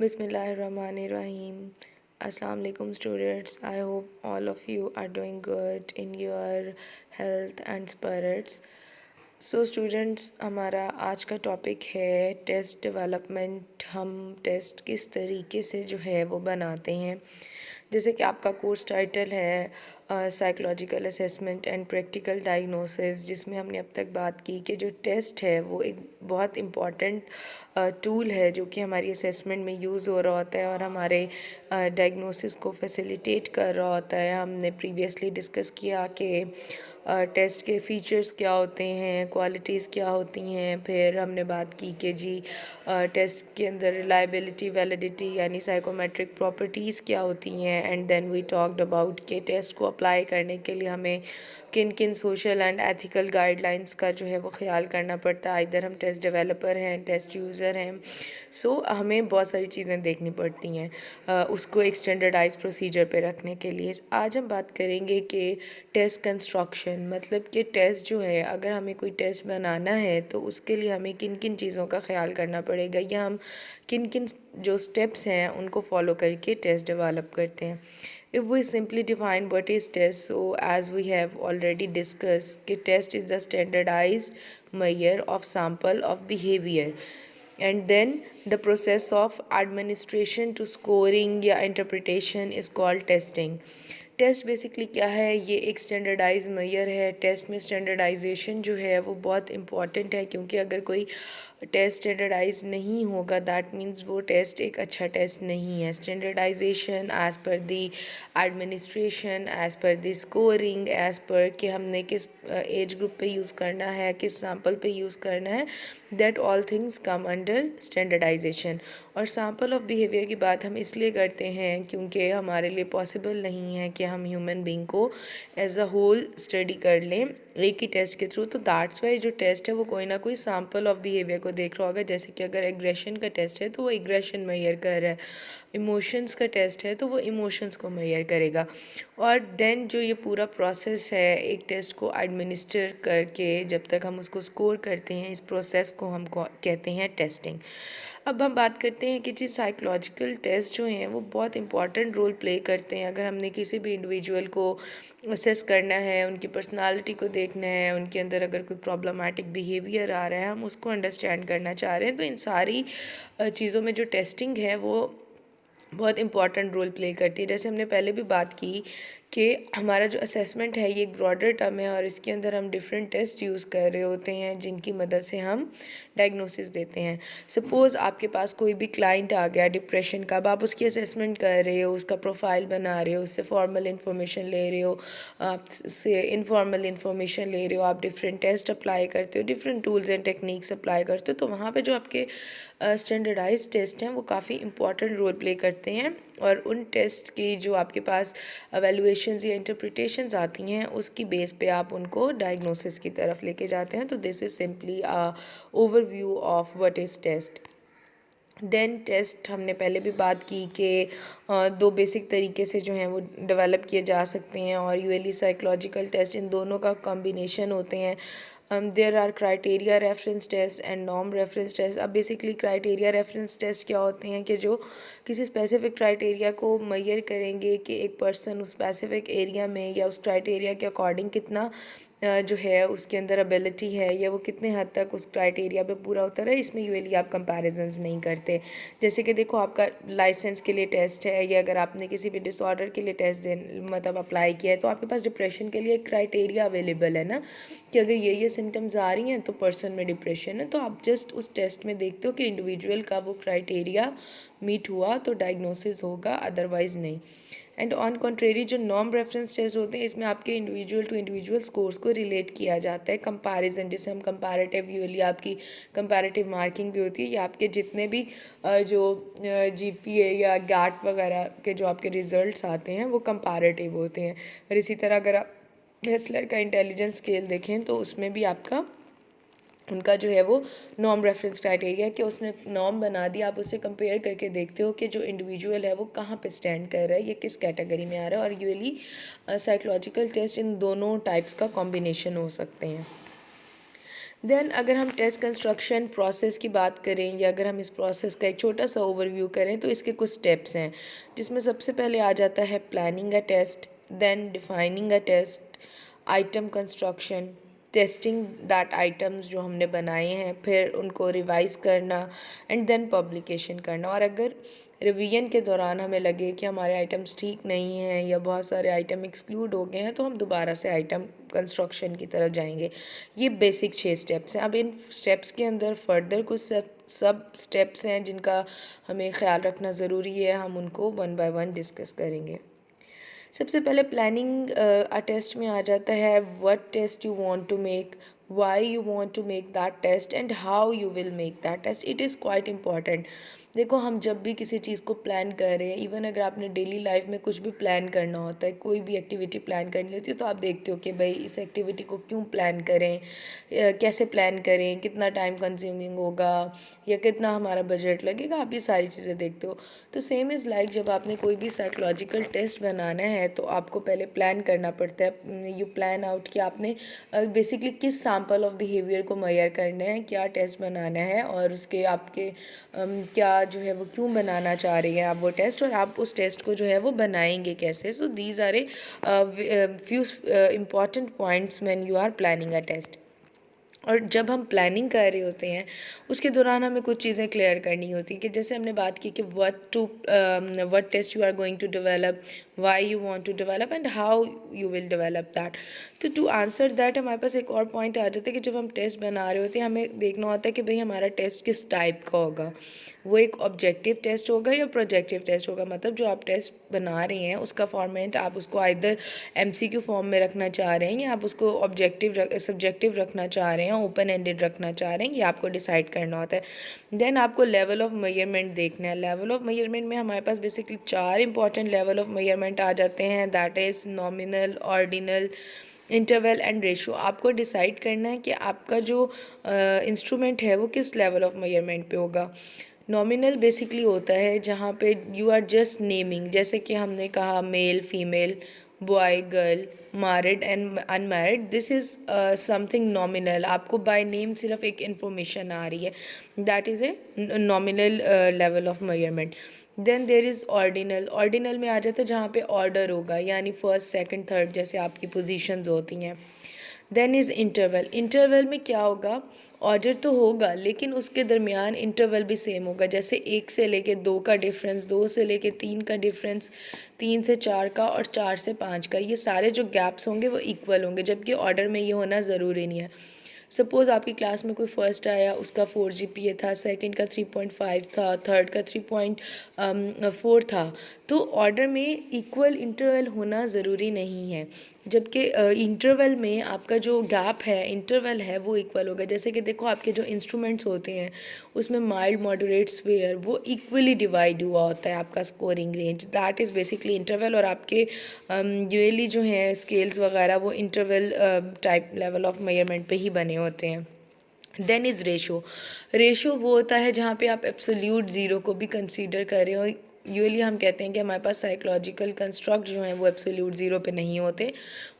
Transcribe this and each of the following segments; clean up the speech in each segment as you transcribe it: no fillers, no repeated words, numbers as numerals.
Bismillahirrahmanirrahim. Assalamu alaikum students. I hope all of you are doing good in your health and spirits. So students, हमारा आज का topic है test development. हम test किस तरीके से जो है वो बनाते हैं। जैसे कि आपका कोर्स टाइटल है psychological assessment and practical diagnosis, जिसमें हमने अब तक बात की कि जो टेस्ट है वो एक बहुत इम्पॉर्टेंट टूल है जो कि हमारी असेसमेंट में यूज़ हो रहा होता है और हमारे डायग्नोसिस को फैसिलिटेट कर रहा होता है। हमने प्रीवियसली डिस्कस किया कि टेस्ट के फीचर्स क्या होते हैं, क्वालिटीज़ क्या होती हैं। फिर हमने बात की कि जी टेस्ट के अंदर रिलायबिलिटी, वैलिडिटी यानी साइकोमेट्रिक प्रॉपर्टीज़ क्या होती हैं। And then we talked about के टेस्ट को अप्लाई करने के लिए हमें किन किन सोशल एंड एथिकल गाइडलाइंस का जो है वो ख्याल करना पड़ता है। इधर हम टेस्ट डेवलपर हैं, टेस्ट यूज़र हैं, सो हमें बहुत सारी चीज़ें देखनी पड़ती हैं उसको एक स्टैंडर्डाइज प्रोसीजर पे रखने के लिए। आज हम बात करेंगे कि टेस्ट कंस्ट्रक्शन, मतलब कि टेस्ट जो है, अगर हमें कोई टेस्ट बनाना है तो उसके लिए हमें किन किन चीज़ों का ख्याल करना पड़ेगा या हम किन किन जो स्टेप्स हैं उनको फॉलो करके टेस्ट डेवलप करते हैं। If we simply define what is test, so as we have already discussed, कि test is the standardized measure of sample of behavior, and then the process of administration to scoring या interpretation is called testing. Test basically क्या है? ये एक standardise measure है। Test में standardisation जो है वो बहुत इम्पॉर्टेंट है, क्योंकि अगर कोई टेस्ट स्टैंडर्डाइज नहीं होगा दैट मीन्स वो टेस्ट एक अच्छा टेस्ट नहीं है। स्टैंडर्डाइजेशन एज़ पर दी एडमिनिस्ट्रेशन, एज़ पर दी स्कोरिंग, एज़ पर कि हमने किस एज ग्रुप पे यूज़ करना है, किस सैम्पल पे यूज़ करना है, that all things come under standardisation. और सैम्पल ऑफ बिहेवियर की बात हम इसलिए करते हैं क्योंकि हमारे लिए पॉसिबल नहीं है कि हम ह्यूमन बींग को एज अ होल स्टडी कर लें एक ही टेस्ट के थ्रू। तो दैट्स वाई जो टेस्ट है वो कोई ना कोई सैम्पल ऑफ बिहेवियर को देख रहा होगा। जैसे कि अगर एग्रेशन का टेस्ट है तो वो एग्रेशन मेजर कर रहा है, इमोशंस का टेस्ट है तो वो इमोशंस को मेजर करेगा। और देन जो ये पूरा प्रोसेस है एक टेस्ट को एडमिनिस्टर करके जब तक हम उसको स्कोर करते हैं, इस प्रोसेस को हम कहते हैं टेस्टिंग। अब हम बात करते हैं कि जी साइकोलॉजिकल टेस्ट जो हैं वो बहुत इंपॉर्टेंट रोल प्ले करते हैं। अगर हमने किसी भी इंडिविजुअल को असेस करना है, उनकी पर्सनालिटी को देखना है, उनके अंदर अगर कोई प्रॉब्लमेटिक बिहेवियर आ रहा है, हम उसको अंडरस्टैंड करना चाह रहे हैं, तो इन सारी चीज़ों में जो टेस्टिंग है वो बहुत इंपॉर्टेंट रोल प्ले करती है। जैसे हमने पहले भी बात की कि हमारा जो असेसमेंट है ये एक ब्रॉडर टर्म है और इसके अंदर हम डिफरेंट टेस्ट यूज़ कर रहे होते हैं जिनकी मदद से हम डायग्नोसिस देते हैं। सपोज़ आपके पास कोई भी क्लाइंट आ गया डिप्रेशन का, अब आप उसकी असेसमेंट कर रहे हो, उसका प्रोफाइल बना रहे हो, उससे फॉर्मल इन्फॉर्मेशन ले रहे हो, आप से इनफॉर्मल इन्फॉर्मेशन ले रहे हो, आप डिफरेंट टेस्ट अप्लाई करते हो, different tools and techniques apply करते हो, तो वहाँ पे जो आपके स्टैंडर्डाइज टेस्ट हैं वो काफ़ी इंपॉर्टेंट रोल प्ले करते हैं। और उन टेस्ट की जो आपके पास एवेलुएशंस या इंटरप्रिटेशंस आती हैं उसकी बेस पे आप उनको डायग्नोसिस की तरफ लेके जाते हैं। तो this is simply overview of what is test. Then test हमने पहले भी बात की कि दो बेसिक तरीके से जो हैं वो डेवलप किए जा सकते हैं और यूएली साइकोलॉजिकल टेस्ट इन दोनों का कॉम्बिनेशन होते हैं। There are criteria reference test and norm reference test. अब बेसिकली क्राइटेरिया रेफरेंस टेस्ट क्या होते हैं कि जो किसी स्पेसिफिक क्राइटेरिया को मेजर करेंगे कि एक पर्सन उस स्पेसिफिक एरिया में या उस क्राइटेरिया के अकॉर्डिंग कितना जो है उसके अंदर एबिलिटी है या वो कितने हद तक उस क्राइटेरिया पे पूरा उतर है। इसमें यूजुअली आप कंपैरिजंस नहीं करते। जैसे कि देखो आपका लाइसेंस के लिए टेस्ट है या अगर आपने किसी भी डिसऑर्डर के लिए टेस्ट मतलब अप्लाई किया है तो आपके पास डिप्रेशन के लिए एक क्राइटेरिया अवेलेबल है ना, कि अगर ये सिम्टम्स आ रही हैं तो पर्सन में डिप्रेशन है। तो आप जस्ट उस टेस्ट में देखते हो कि इंडिविजुअल का वो क्राइटेरिया मीट हुआ तो डायग्नोसिस होगा, अदरवाइज़ नहीं। एंड ऑन कॉन्ट्रेरी जो नॉर्म रेफरेंस टेस्ट होते हैं इसमें आपके इंडिविजुअल टू इंडिविजुअल स्कोर्स को रिलेट किया जाता है। कंपैरिजन जिसे हम कंपैरेटिव, यूजुअली आपकी कंपैरेटिव मार्किंग भी होती है या आपके जितने भी जो जीपीए या गैट वगैरह के जो आपके रिजल्ट्स आते हैं वो कंपैरेटिव होते हैं। और इसी तरह अगर आप हेसलर का इंटेलिजेंस स्केल देखें तो उसमें भी आपका उनका जो है वो नॉर्म रेफरेंस क्राइटेरिया कि उसने नॉर्म बना दिया, आप उससे कंपेयर करके देखते हो कि जो इंडिविजुअल है वो कहाँ पे स्टैंड कर रहा है, ये किस कैटेगरी में आ रहा है। और यूजुअली साइकोलॉजिकल टेस्ट इन दोनों टाइप्स का कॉम्बिनेशन हो सकते हैं। देन अगर हम टेस्ट कंस्ट्रक्शन प्रोसेस की बात करें या अगर हम इस प्रोसेस का एक छोटा सा ओवरव्यू करें तो इसके कुछ स्टेप्स हैं, जिसमें सबसे पहले आ जाता है planning a test, then defining a test, item construction, testing that items जो हमने बनाए हैं, फिर उनको रिवाइज करना एंड देन पब्लिकेशन करना। और अगर रिवीजन के दौरान हमें लगे कि हमारे आइटम्स ठीक नहीं हैं या बहुत सारे आइटम एक्सक्लूड हो गए हैं तो हम दोबारा से आइटम कंस्ट्रक्शन की तरफ जाएंगे। ये बेसिक 6 स्टेप्स हैं। अब इन स्टेप्स के अंदर फर्दर कुछ सब स्टेप्स हैं जिनका हमें ख्याल रखना ज़रूरी है, हम उनको वन बाय वन डिस्कस करेंगे। सबसे पहले प्लानिंग टेस्ट में आ जाता है what test you want to make, why you want to make that test and how you will make that test. It is quite important. देखो, हम जब भी किसी चीज़ को प्लान कर रहे हैं, इवन अगर आपने डेली लाइफ में कुछ भी प्लान करना होता है, कोई भी एक्टिविटी प्लान करनी होती है, तो आप देखते हो कि भाई इस एक्टिविटी को क्यों प्लान करें, कैसे प्लान करें, कितना टाइम कंज्यूमिंग होगा या कितना हमारा बजट लगेगा, आप ये सारी चीज़ें देखते हो। तो सेम इज़ लाइक जब आपने कोई भी साइकोलॉजिकल टेस्ट बनाना है तो आपको पहले प्लान करना पड़ता है। यू प्लान आउट कि आपने बेसिकली किस सैम्पल ऑफ बिहेवियर को मेजर करना है, क्या टेस्ट बनाना है और उसके आपके क्या जो है वो क्यों बनाना चाह रही हैं आप वो टेस्ट, और आप उस टेस्ट को जो है वो बनाएंगे कैसे। So these are a few important points when you are planning a test. और जब हम प्लानिंग कर रहे होते हैं उसके दौरान हमें कुछ चीज़ें क्लियर करनी होती हैं कि जैसे हमने बात की कि what test you are going to develop, why you want to develop and how you will develop that. तो टू आंसर दैट हमारे पास एक और पॉइंट आ जाता है कि जब हम टेस्ट बना रहे होते हैं हमें देखना होता है कि भाई हमारा टेस्ट किस टाइप का होगा। वो एक ऑब्जेक्टिव टेस्ट होगा या प्रोजेक्टिव टेस्ट होगा। मतलब जो आप टेस्ट बना रहे हैं उसका फॉर्मेट आप उसको आइदर MCQ फॉर्म में रखना चाह रहे हैं या आप उसको सब्जेक्टिव रखना चाह रहे हैं, ओपन एंडेड रखना चाह रहे हैं, ये आपको डिसाइड करना होता है। देन आपको लेवल ऑफ मेजरमेंट देखना है। लेवल ऑफ मेजरमेंट में हमारे पास basically 4 important level of measurement आ जाते हैं, that is nominal, ordinal, interval and ratio. आपको डिसाइड करना है कि आपका जो इंस्ट्रूमेंट है वो किस लेवल ऑफ मेजरमेंट पे होगा। नॉमिनल बेसिकली होता है जहाँ पे यू आर जस्ट नेमिंग, जैसे कि हमने कहा male, female, boy, girl, married and unmarried, this is something nominal. आपको बाय नेम सिर्फ एक इन्फॉर्मेशन आ रही है, that is a nominal level of measurement. Then there is ordinal. Ordinal में आ जाता है जहाँ पे ऑर्डर होगा, यानी फर्स्ट, सेकंड, थर्ड जैसे आपकी पोजीशंस होती हैं। Then is interval. इंटरवल में क्या होगा, ऑर्डर तो होगा लेकिन उसके दरमियान इंटरवल भी सेम होगा, जैसे 1 से लेके 2 का डिफरेंस, 2 से लेके 3 का डिफरेंस, 3 से 4 का और 4 से 5 का, ये सारे जो गैप्स होंगे वो इक्वल होंगे, जबकि ऑर्डर में ये होना ज़रूरी नहीं है। सपोज़ आपकी क्लास में कोई फर्स्ट आया, उसका 4 GPA था, सेकंड का 3.5 था, थर्ड का 3.4 था, तो ऑर्डर में इक्वल इंटरवल होना ज़रूरी नहीं है, जबकि इंटरवल में आपका जो गैप है, इंटरवल है, वो इक्वल होगा। जैसे कि देखो आपके जो इंस्ट्रूमेंट्स होते हैं उसमें माइल्ड, मॉडरेट, स्वेयर, वो इक्वली डिवाइड हुआ होता है आपका scoring range, that is basically interval. और आपके यूजुअली जो हैं स्केल्स वगैरह वो interval type level of measurement पे ही बने होते हैं। Then is ratio. रेशो वो होता है जहाँ पे आप एब्सोल्यूट ज़ीरो को भी कंसीडर कर रहे हो। यूजुअली हम कहते हैं कि हमारे पास साइकोलॉजिकल कंस्ट्रक्ट जो हैं वो एब्सोल्यूट ज़ीरो पे नहीं होते,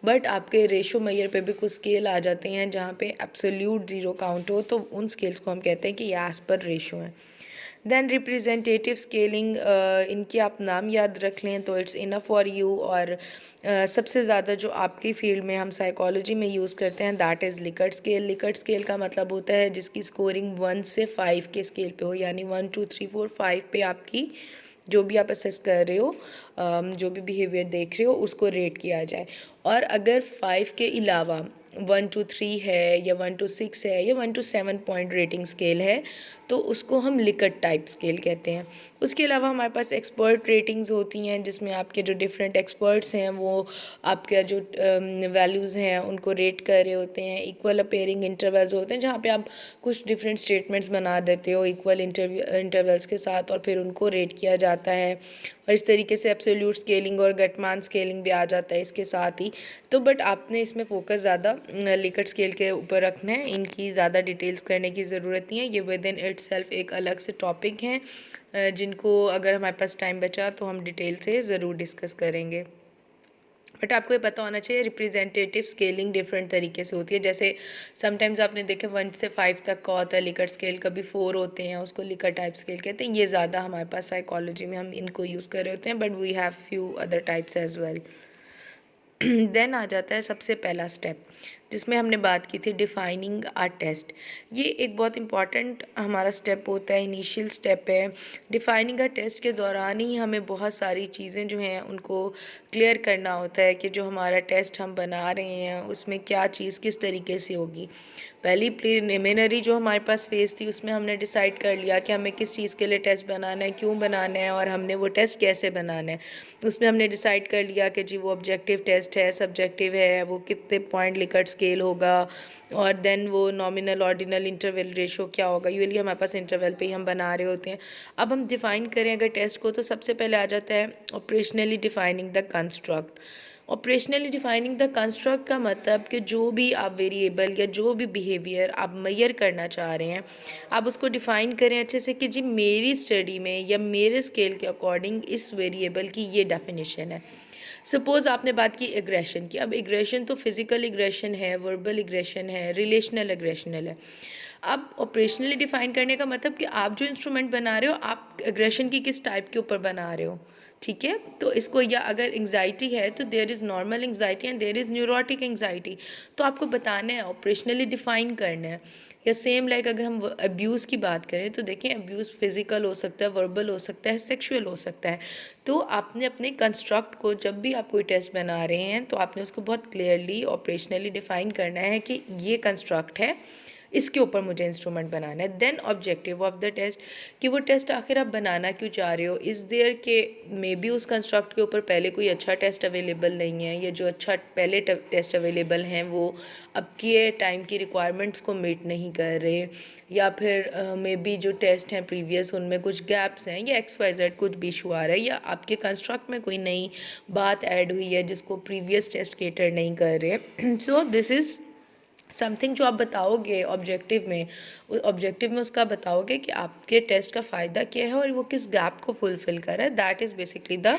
बट आपके रेशो मेजर पे भी कुछ स्केल आ जाते हैं जहाँ पे एब्सोल्यूट ज़ीरो काउंट हो, तो उन स्केल्स को हम कहते हैं कि ये एज़ पर रेशो है। देन रिप्रेजेंटेटिव स्केलिंग, इनकी आप नाम याद रख लें तो इट्स इनफ फॉर यू। और सबसे ज़्यादा जो आपकी फील्ड में हम साइकोलॉजी में यूज़ करते हैं that is Likert scale. Likert scale का मतलब होता है जिसकी स्कोरिंग 1 से 5 के स्केल पे हो, यानी 1 2 3 4 5 पे आपकी जो भी आप असेस कर रहे हो, जो भी बिहेवियर देख रहे हो उसको रेट किया जाए। और अगर 5 के अलावा 1 to 3 है या 1 to 6 है या 1 to 7 पॉइंट रेटिंग स्केल है तो उसको हम लिकर्ट टाइप स्केल कहते हैं। उसके अलावा हमारे पास एक्सपर्ट रेटिंग्स होती हैं जिसमें आपके जो डिफरेंट एक्सपर्ट्स हैं वो आपके जो वैल्यूज़ हैं उनको रेट कर रहे होते हैं। इक्वल अपेयरिंग इंटरवल्स होते हैं जहाँ पे आप कुछ डिफरेंट स्टेटमेंट्स बना देते हो इक्वल इंटरवल्स के साथ और फिर उनको रेट किया जाता है। और इस तरीके से एब्सोल्यूट स्केलिंग और गटमान स्केलिंग भी आ जाता है इसके साथ ही। तो बट आपने इसमें फोकस ज़्यादा लिकर्ट स्केल के ऊपर रखना है, इनकी ज़्यादा डिटेल्स करने की ज़रूरत नहीं है। ये विद इन इटसेल्फ एक अलग से टॉपिक हैं जिनको अगर हमारे पास टाइम बचा तो हम डिटेल से ज़रूर डिस्कस करेंगे। बट आपको ये पता होना चाहिए रिप्रेजेंटेटिव स्केलिंग डिफरेंट तरीके से होती है। जैसे समटाइम्स आपने देखे 1 से 5 तक का होता है लिकर्ट स्केल, कभी 4 होते हैं, उसको लिकर्ट टाइप स्केल कहते हैं। ये ज़्यादा हमारे पास साइकोलॉजी में हम इनको यूज़ कर रहे होते हैं, but we have few other types as well. Then आ जाता है सबसे पहला स्टेप, जिसमें हमने बात की थी डिफाइनिंग आ टेस्ट। ये एक बहुत इंपॉर्टेंट हमारा स्टेप होता है, इनिशियल स्टेप है। डिफाइनिंग आ टेस्ट के दौरान ही हमें बहुत सारी चीज़ें जो हैं उनको क्लियर करना होता है कि जो हमारा टेस्ट हम बना रहे हैं उसमें क्या चीज़ किस तरीके से होगी। पहली प्रीलिमिनरी जो हमारे पास फेज़ थी उसमें हमने डिसाइड कर लिया कि हमें किस चीज़ के लिए टेस्ट बनाना है, क्यों बनाना है और हमने वो टेस्ट कैसे बनाना है। उसमें हमने डिसाइड कर लिया कि जी वो ऑब्जेक्टिव टेस्ट है, सब्जेक्टिव है, वो कितने पॉइंट लिकर्ट स्केल होगा, और देन वो नॉमिनल ऑर्डिनल इंटरवल रेशो क्या होगा। यूजुअली हमारे पास इंटरवल पे ही हम बना रहे होते हैं। अब हम डिफ़ाइन करें अगर टेस्ट को, तो सबसे पहले आ जाता है operationally defining the construct. Operationally defining the construct का मतलब कि जो भी आप वेरिएबल या जो भी बिहेवियर आप मेजर करना चाह रहे हैं, आप उसको डिफ़ाइन करें अच्छे से कि जी मेरी स्टडी में या मेरे स्केल के अकॉर्डिंग इस वेरिएबल की ये डेफिनेशन है। सपोज़ आपने बात की एग्रेशन की। अब एग्रेशन तो फिज़िकल एग्रेशन है, वर्बल एग्रेशन है, रिलेशनल एग्रेशनल है। अब ऑपरेशनली डिफ़ाइन करने का मतलब कि आप जो इंस्ट्रूमेंट बना रहे हो, आप एग्रेशन की किस टाइप के ऊपर बना रहे हो, ठीक है। तो इसको, या अगर एंग्जाइटी है तो there is normal anxiety and there is neurotic anxiety. तो आपको बताना है, ऑपरेशनली डिफ़ाइन करना है। या सेम लाइक अगर हम अब्यूज़ की बात करें तो देखें, अब्यूज़ फिज़िकल हो सकता है, वर्बल हो सकता है, सेक्सुअल हो सकता है। तो आपने अपने कंस्ट्रक्ट को, जब भी आप कोई टेस्ट बना रहे हैं तो आपने उसको बहुत क्लियरली ऑपरेशनली डिफ़ाइन करना है कि ये कंस्ट्रक्ट है, इसके ऊपर मुझे इंस्ट्रूमेंट बनाना है। Then objective of the test, कि वो टेस्ट आखिर आप बनाना क्यों चाह रहे हो। इज़ देयर के मे बी उस कंस्ट्रक्ट के ऊपर पहले कोई अच्छा टेस्ट अवेलेबल नहीं है, या जो अच्छा पहले टेस्ट अवेलेबल हैं वो अब के टाइम की रिक्वायरमेंट्स को मीट नहीं कर रहे, या फिर मे बी जो टेस्ट हैं प्रीवियस उनमें कुछ गैप्स हैं, या XYZ कुछ भी इशू आ रहा है, या आपके कंस्ट्रक्ट में कोई नई बात ऐड हुई है जिसको प्रीवियस टेस्ट केटर नहीं कर रहे। सो दिस इज़ समथिंग जो आप बताओगे ऑब्जेक्टिव में उसका बताओगे कि आपके टेस्ट का फ़ायदा क्या है और वो किस गैप को फुलफ़िल कर रहा है। That is basically the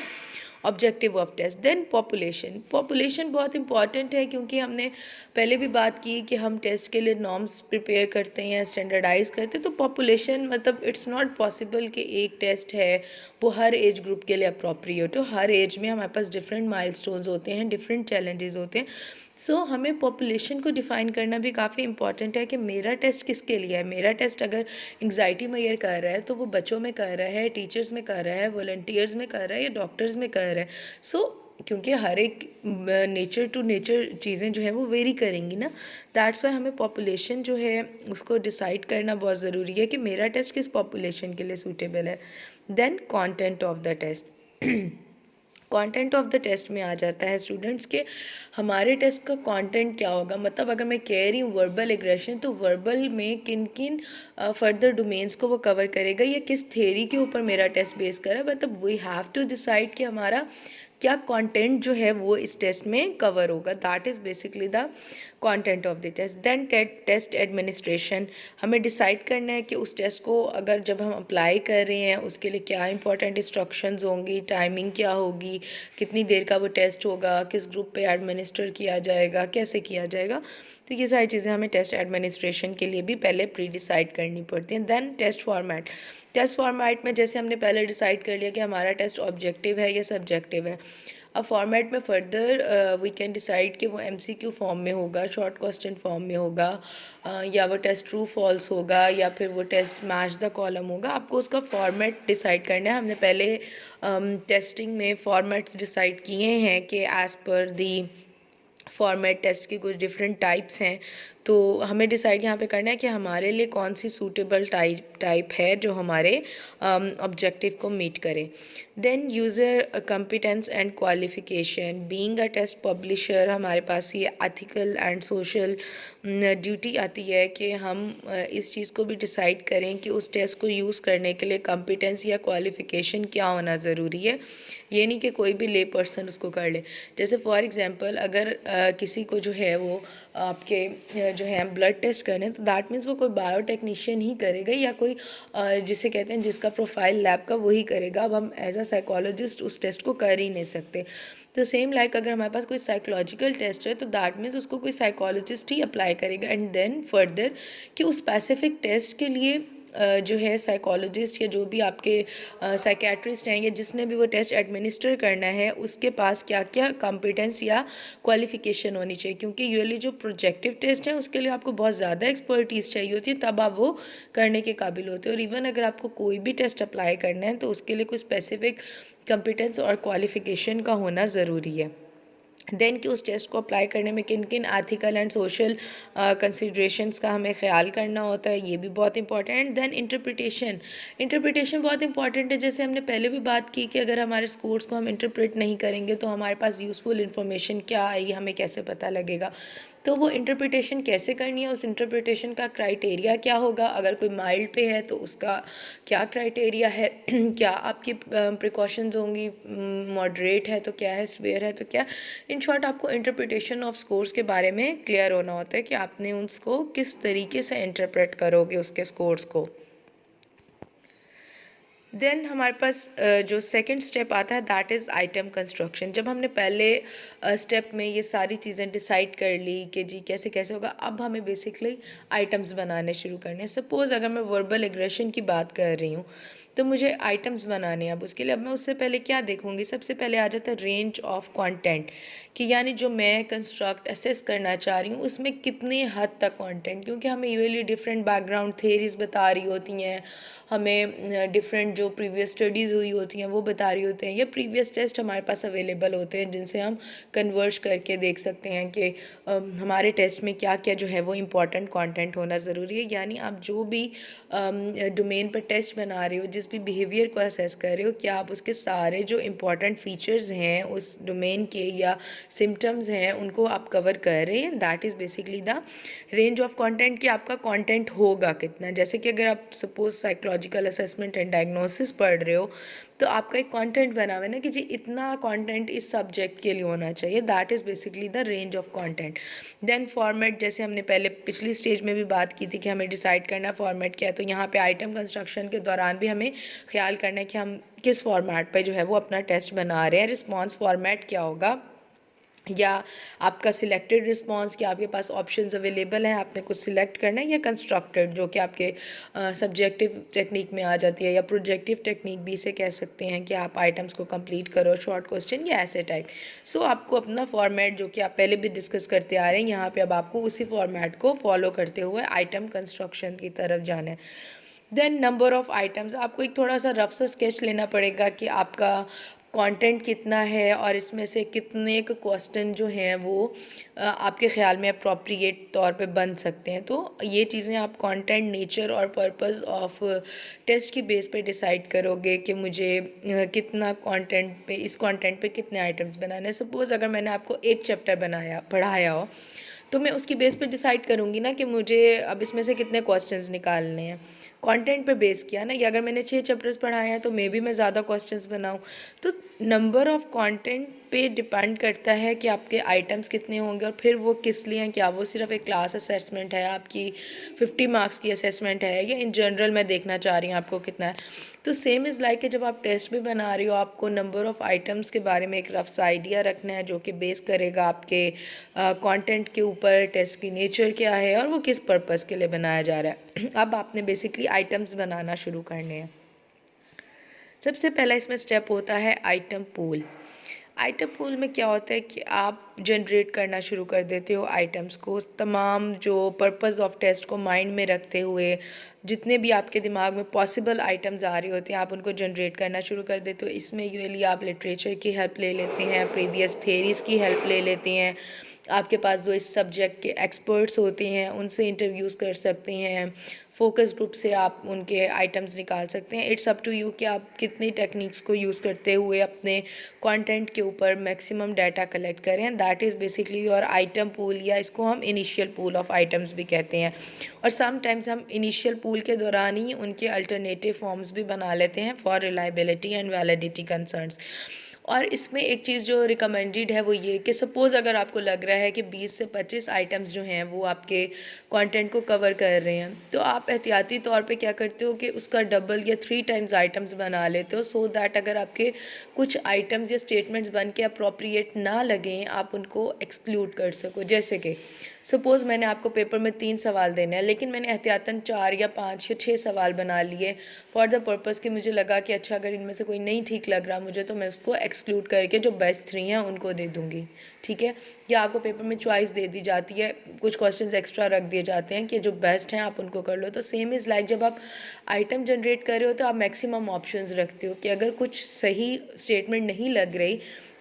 objective of test. Then population बहुत इंपॉर्टेंट है, क्योंकि हमने पहले भी बात की कि हम टेस्ट के लिए नॉर्म्स प्रिपेयर करते हैं, स्टैंडर्डाइज करते हैं। तो पॉपुलेशन मतलब इट्स नॉट पॉसिबल कि एक टेस्ट है वो हर एज ग्रुप के लिए अप्रोप्रिएट हो। हर एज में हमारे पास डिफरेंट माइलस्टोन्स होते हैं, डिफरेंट चैलेंजेस होते हैं। सो हमें पॉपुलेशन को डिफ़ाइन करना भी काफ़ी इंपॉर्टेंट है कि मेरा टेस्ट किसके लिए है। मेरा टेस्ट अगर एंग्जाइटी मेजर कर रहा है तो वो बच्चों में कर रहा है, टीचर्स में कर रहा है, वॉलंटियर्स में कर रहा है, या डॉक्टर्स में कर रहा है। सो क्योंकि हर एक नेचर टू नेचर चीज़ें जो है वो वेरी करेंगी ना। दैट्स वाई हमें पॉपुलेशन जो है उसको डिसाइड करना बहुत ज़रूरी है कि मेरा टेस्ट किस पॉपुलेशन के लिए सूटेबल है। Then content of the test. Content of the test में आ जाता है स्टूडेंट्स के हमारे टेस्ट का कंटेंट क्या होगा। मतलब अगर मैं कह रही हूँ वर्बल एग्रेशन, तो वर्बल में किन किन फर्दर डोमेन्स को वो कवर करेगा, या किस थ्योरी के ऊपर मेरा टेस्ट बेस कर रहा है। मतलब वी हैव टू डिसाइड कि हमारा क्या कंटेंट जो है वो इस टेस्ट में कवर होगा। That is basically the content of the test. Then test administration, हमें डिसाइड करना है कि उस टेस्ट को अगर जब हम अप्लाई कर रहे हैं उसके लिए क्या इंपॉर्टेंट इंस्ट्रक्शंस होंगी, टाइमिंग क्या होगी, कितनी देर का वो टेस्ट होगा, किस ग्रुप पे एडमिनिस्टर किया जाएगा, कैसे किया जाएगा। तो ये सारी चीज़ें हमें टेस्ट एडमिनिस्ट्रेशन के लिए भी पहले प्री डिसाइड करनी पड़ती हैं। देन टेस्ट फॉर्मेट में जैसे हमने पहले डिसाइड कर लिया कि हमारा टेस्ट ऑब्जेक्टिव है या सब्जेक्टिव है। अब फॉर्मेट में फर्दर वी कैन डिसाइड कि वो MCQ फॉर्म में होगा, शॉर्ट क्वेश्चन फॉर्म में होगा, या वो टेस्ट ट्रू फॉल्स होगा, या फिर वो टेस्ट मैच द कॉलम होगा। आपको उसका फॉर्मेट डिसाइड करना है। हमने पहले टेस्टिंग में फॉर्मेट्स डिसाइड किए हैं कि एज़ पर दी फॉर्मेट टेस्ट की कुछ डिफरेंट टाइप्स हैं। तो हमें डिसाइड यहाँ पे करना है कि हमारे लिए कौन सी सूटेबल टाइप है जो हमारे ऑब्जेक्टिव को मीट करे। Then user competence and qualification, being a test publisher हमारे पास ये एथिकल एंड सोशल ड्यूटी आती है कि हम इस चीज़ को भी डिसाइड करें कि उस टेस्ट को यूज़ करने के लिए कॉम्पिटेंस या क्वालिफिकेशन क्या होना ज़रूरी है। ये नहीं कि कोई भी ले पर्सन उसको कर ले। जैसे फॉर एग्ज़ाम्पल अगर किसी को जो है वो आपके जो है ब्लड टेस्ट करने, तो दैट मीन्स वो कोई बायोटेक्नीशियन ही करेगा या कोई जिसे कहते हैं जिसका प्रोफाइल लैब का वही करेगा। अब हम एज अ साइकोलॉजिस्ट उस टेस्ट को कर ही नहीं सकते। तो सेम लाइक अगर हमारे पास कोई साइकोलॉजिकल टेस्ट है तो दैट मीन्स उसको कोई साइकोलॉजिस्ट ही अप्लाई करेगा। एंड देन फर्दर कि उस स्पेसिफिक टेस्ट के लिए जो है साइकोलॉजिस्ट या जो भी आपके साइकेट्रिस्ट हैं या जिसने भी वो टेस्ट एडमिनिस्टर करना है उसके पास क्या क्या कॉम्पिटेंस या क्वालिफिकेशन होनी चाहिए। क्योंकि यूजुअली जो प्रोजेक्टिव टेस्ट है उसके लिए आपको बहुत ज़्यादा एक्सपर्टीज़ चाहिए होती है, तब आप वो करने के काबिल होते हैं। और इवन अगर आपको कोई भी टेस्ट अप्लाई करना है तो उसके लिए कोई स्पेसिफिक कॉम्पिटेंस और क्वालिफिकेशन का होना ज़रूरी है। देन कि उस टेस्ट को अप्लाई करने में किन किन एथिकल एंड सोशल कंसिड्रेशंस का हमें ख्याल करना होता है, ये भी बहुत इंपॉर्टेंट। एंड देन इंटरप्रिटेशन बहुत इंपॉर्टेंट है। जैसे हमने पहले भी बात की कि अगर हमारे स्कोर्स को हम इंटरप्रेट नहीं करेंगे तो हमारे पास यूज़फुल इन्फॉर्मेशन क्या आई हमें कैसे पता लगेगा। तो वो इंटरप्रिटेशन कैसे करनी है, उस इंटरप्रिटेशन का क्राइटेरिया क्या होगा, अगर कोई माइल्ड पे है तो उसका क्या क्राइटेरिया है क्या आपकी प्रिकॉशंस होंगी, मॉडरेट है तो क्या है, स्वेयर है तो क्या। इन शॉर्ट आपको इंटरप्रिटेशन ऑफ स्कोर्स के बारे में क्लियर होना होता है कि आपने उसको किस तरीके से इंटरप्रेट करोगे उसके स्कोर्स को। देन हमारे पास जो सेकंड स्टेप आता है दैट इज़ आइटम कंस्ट्रक्शन। जब हमने पहले स्टेप में ये सारी चीज़ें डिसाइड कर ली कि जी कैसे कैसे होगा, अब हमें बेसिकली आइटम्स बनाने शुरू करने हैं। सपोज़ अगर मैं वर्बल एग्रेशन की बात कर रही हूँ तो मुझे आइटम्स बनाने हैं। अब उसके लिए अब मैं उससे पहले क्या देखूँगी, सबसे पहले आ जाता है रेंज ऑफ कंटेंट, कि यानी जो मैं कंस्ट्रक्ट असेस करना चाह रही हूँ उसमें कितने हद तक कंटेंट, क्योंकि हमें यूजुअली डिफरेंट बैकग्राउंड थेरीज बता रही होती हैं, हमें डिफरेंट जो प्रीवियस स्टडीज़ हुई होती हैं वो बता रही होते हैं, या प्रीवियस टेस्ट हमारे पास अवेलेबल होते हैं जिनसे हम कन्वर्ज करके देख सकते हैं कि हमारे टेस्ट में क्या क्या जो है वो इम्पॉर्टेंट कंटेंट होना ज़रूरी है। यानी आप जो भी डोमेन पर टेस्ट बना रहे हो, जिस भी बिहेवियर को असेस कर रहे हो, क्या आप उसके सारे जो इम्पॉर्टेंट फीचर्स हैं उस डोमेन के या सिम्टम्स हैं उनको आप कवर कर रहे हैं। That is basically the range of content, कि आपका कंटेंट होगा कितना। जैसे कि अगर आप suppose psychological assessment and diagnosis पढ़ रहे हो तो आपका एक कंटेंट बना हुआ है ना कि जी इतना कंटेंट इस सब्जेक्ट के लिए होना चाहिए। That is basically the range of content. Then format, जैसे हमने पहले पिछली स्टेज में भी बात की थी कि हमें डिसाइड करना फॉर्मेट क्या है, तो यहाँ पे आइटम कंस्ट्रक्शन के दौरान भी हमें ख्याल करना है कि हम किस फॉर्मेट पे जो है वो अपना टेस्ट बना रहे हैं। रिस्पॉन्स फॉर्मेट क्या होगा, या आपका सिलेक्टेड रिस्पॉन्स, कि आपके पास ऑप्शंस अवेलेबल हैं, आपने कुछ सिलेक्ट करना है, या कंस्ट्रक्टेड जो कि आपके सब्जेक्टिव टेक्निक में आ जाती है, या प्रोजेक्टिव टेक्निक भी इसे कह सकते हैं कि आप आइटम्स को कंप्लीट करो, शॉर्ट क्वेश्चन या ऐसे टाइप। सो आपको अपना फॉर्मेट जो कि आप पहले भी डिस्कस करते आ रहे हैं, यहाँ पे अब आपको उसी फॉर्मेट को फॉलो करते हुए आइटम कंस्ट्रक्शन की तरफ जाना है। देन नंबर ऑफ़ आइटम्स, आपको एक थोड़ा सा रफ सा स्केच लेना पड़ेगा कि आपका कंटेंट कितना है और इसमें से कितने क्वेश्चन जो हैं वो आपके ख़्याल में अप्रोप्रिएट तौर पे बन सकते हैं। तो ये चीज़ें आप कंटेंट, नेचर और पर्पस ऑफ टेस्ट की बेस पे डिसाइड करोगे कि मुझे कितना कंटेंट पे, इस कंटेंट पे कितने आइटम्स बनाने हैं। सपोज़ अगर मैंने आपको एक चैप्टर पढ़ाया हो तो मैं उसकी बेस पे डिसाइड करूँगी ना कि मुझे अब इसमें से कितने क्वेश्चंस निकालने हैं, कंटेंट पे बेस किया ना। या अगर मैंने 6 चैप्टर्स पढ़ाए हैं तो मे बी मैं ज़्यादा क्वेश्चंस बनाऊँ। तो नंबर ऑफ़ कंटेंट पे डिपेंड करता है कि आपके आइटम्स कितने होंगे और फिर वो किस लिए हैं। क्या वो सिर्फ एक क्लास असेसमेंट है, आपकी 50 मार्क्स की असेसमेंट है, या इन जनरल मैं देखना चाह रही हूँ आपको कितना है। तो सेम इज़ लाइक कि जब आप टेस्ट भी बना रही हो आपको नंबर ऑफ़ आइटम्स के बारे में एक रफ सा आइडिया रखना है जो कि बेस करेगा आपके कंटेंट के ऊपर, टेस्ट की नेचर क्या है और वो किस पर्पस के लिए बनाया जा रहा है। अब आपने बेसिकली आइटम्स बनाना शुरू करने हैं। सबसे पहला इसमें स्टेप होता है आइटम पूल। आइटम पूल में क्या होता है कि आप जनरेट करना शुरू कर देते हो आइटम्स को, तमाम जो पर्पस ऑफ टेस्ट को माइंड में रखते हुए जितने भी आपके दिमाग में पॉसिबल आइटम्स आ रहे होते हैं आप उनको जनरेट करना शुरू कर देते हो। इसमें यूजुअली आप लिटरेचर की हेल्प ले लेते हैं, प्रीवियस थेरीज़ की हेल्प ले लेते हैं, आपके पास जो इस सब्जेक्ट के एक्सपर्ट्स होते हैं उनसे इंटरव्यूज़ कर सकते हैं, फोकस ग्रुप से आप उनके आइटम्स निकाल सकते हैं। इट्स अप टू यू कि आप कितनी टेक्निक्स को यूज़ करते हुए अपने कंटेंट के ऊपर मैक्सिमम डाटा कलेक्ट करें। That is basically your item pool, या इसको हम इनिशियल पूल ऑफ आइटम्स भी कहते हैं। और समटाइम्स हम इनिशियल पूल के दौरान ही उनके अल्टरनेटिव फॉर्म्स भी बना लेते हैं for reliability and validity concerns. और इसमें एक चीज़ जो रिकमेंडेड है वो ये कि सपोज़ अगर आपको लग रहा है कि 20 से 25 आइटम्स जो हैं वो आपके कंटेंट को कवर कर रहे हैं, तो आप एहतियाती तौर पे क्या करते हो कि उसका डबल या 3 टाइम्स आइटम्स बना लेते हो, सो दैट अगर आपके कुछ आइटम्स या स्टेटमेंट्स बन के अप्रोप्रिएट ना लगें, आप उनको एक्सक्लूड कर सको। जैसे कि सपोज़ मैंने आपको पेपर में 3 सवाल देने हैं, लेकिन मैंने एहतियातन 4 या 5 या 6 सवाल बना लिए फॉर द पर्पज़ कि मुझे लगा कि अच्छा अगर इनमें से कोई नहीं ठीक लग रहा मुझे, तो मैं उसको एक्सक्लूड करके जो बेस्ट 3 हैं उनको दे दूँगी, ठीक है। या आपको पेपर में चॉइस दे दी जाती है, कुछ क्वेश्चंस एक्स्ट्रा रख दिए जाते हैं कि जो बेस्ट हैं आप उनको कर लो। तो सेम इज़ लाइक जब आप आइटम जनरेट कर रहे हो तो आप मैक्सिमम ऑप्शंस रखते हो कि अगर कुछ सही स्टेटमेंट नहीं लग रही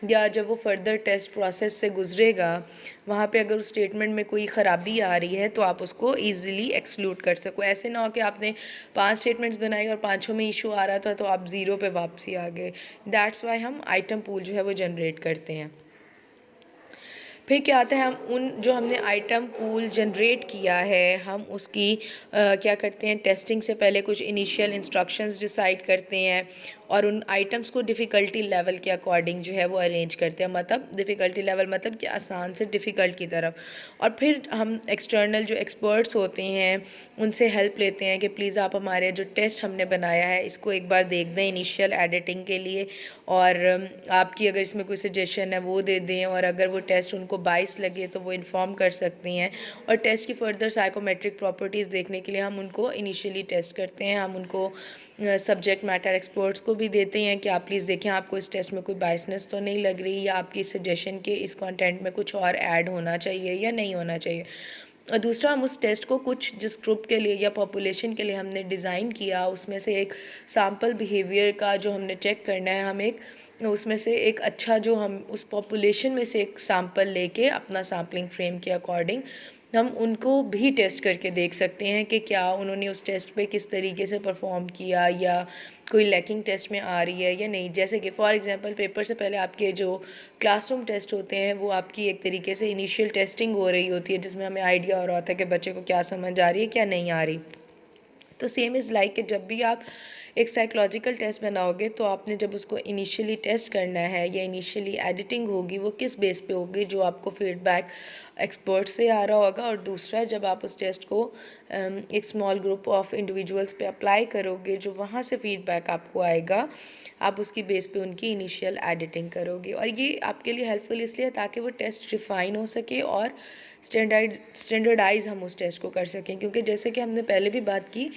या जब वो फर्दर टेस्ट प्रोसेस से गुजरेगा वहाँ पे अगर उस स्टेटमेंट में कोई ख़राबी आ रही है तो आप उसको ईजिली एक्सक्लूड कर सको। ऐसे ना हो कि आपने 5 स्टेटमेंट्स बनाए और पाँचों में इशू आ रहा था तो आप ज़ीरो पे वापसी आ गए। दैट्स वाई हम आइटम पूल जो है वो जनरेट करते हैं। फिर क्या आता है, हम उन जो हमने आइटम पूल जनरेट किया है हम उसकी क्या करते हैं, टेस्टिंग से पहले कुछ इनिशियल इंस्ट्रक्शंस डिसाइड करते हैं और उन आइटम्स को डिफ़िकल्टी लेवल के अकॉर्डिंग जो है वो अरेंज करते हैं। मतलब डिफ़िकल्टी लेवल मतलब कि आसान से डिफ़िकल्ट की तरफ। और फिर हम एक्सटर्नल जो एक्सपर्ट्स होते हैं उनसे हेल्प लेते हैं कि प्लीज़ आप हमारे जो टेस्ट हमने बनाया है इसको एक बार देख दें इनिशियल एडिटिंग के लिए, और आपकी अगर इसमें कोई सजेशन है वो दे दें, और अगर वो टेस्ट उनको बाइस लगे तो वो इन्फॉर्म कर सकती हैं। और टेस्ट की फर्दर साइकोमेट्रिक प्रॉपर्टीज़ देखने के लिए हम उनको इनिशियली टेस्ट करते हैं। हम उनको सब्जेक्ट मैटर एक्सपर्ट्स को भी देते हैं कि आप प्लीज़ देखें आपको इस टेस्ट में कोई बाइसनेस तो नहीं लग रही, या आपकी सजेशन के इस कंटेंट में कुछ और ऐड होना चाहिए या नहीं होना चाहिए। और दूसरा, हम उस टेस्ट को कुछ जिस ग्रुप के लिए या पॉपुलेशन के लिए हमने डिज़ाइन किया उसमें से एक सैम्पल बिहेवियर का जो हमने चेक करना है, हम एक उसमें से एक अच्छा जो हम उस पॉपुलेशन में से एक सैम्पल लेके अपना सैम्पलिंग फ्रेम के अकॉर्डिंग हम उनको भी टेस्ट करके देख सकते हैं कि क्या उन्होंने उस टेस्ट पे किस तरीके से परफॉर्म किया या कोई लैकिंग टेस्ट में आ रही है या नहीं। जैसे कि फॉर एग्जांपल पेपर से पहले आपके जो क्लासरूम टेस्ट होते हैं वो आपकी एक तरीके से इनिशियल टेस्टिंग हो रही होती है जिसमें हमें आइडिया हो रहा होता है कि बच्चे को क्या समझ आ रही है क्या नहीं आ रही। तो सेम इज़ लाइक कि जब भी आप एक साइकोलॉजिकल टेस्ट बनाओगे तो आपने जब उसको इनिशियली टेस्ट करना है या इनिशियली एडिटिंग होगी वो किस बेस पे होगी, जो आपको फीडबैक एक्सपर्ट से आ रहा होगा, और दूसरा जब आप उस टेस्ट को एक स्मॉल ग्रुप ऑफ इंडिविजुअल्स पे अप्लाई करोगे जो वहाँ से फीडबैक आपको आएगा, आप उसकी बेस पे उनकी इनिशियल एडिटिंग करोगे। और ये आपके लिए हेल्पफुल इसलिए ताकि वो टेस्ट रिफ़ाइन हो सके और स्टैंडर्डाइज हम उस टेस्ट को कर सकें, क्योंकि जैसे कि हमने पहले भी बात की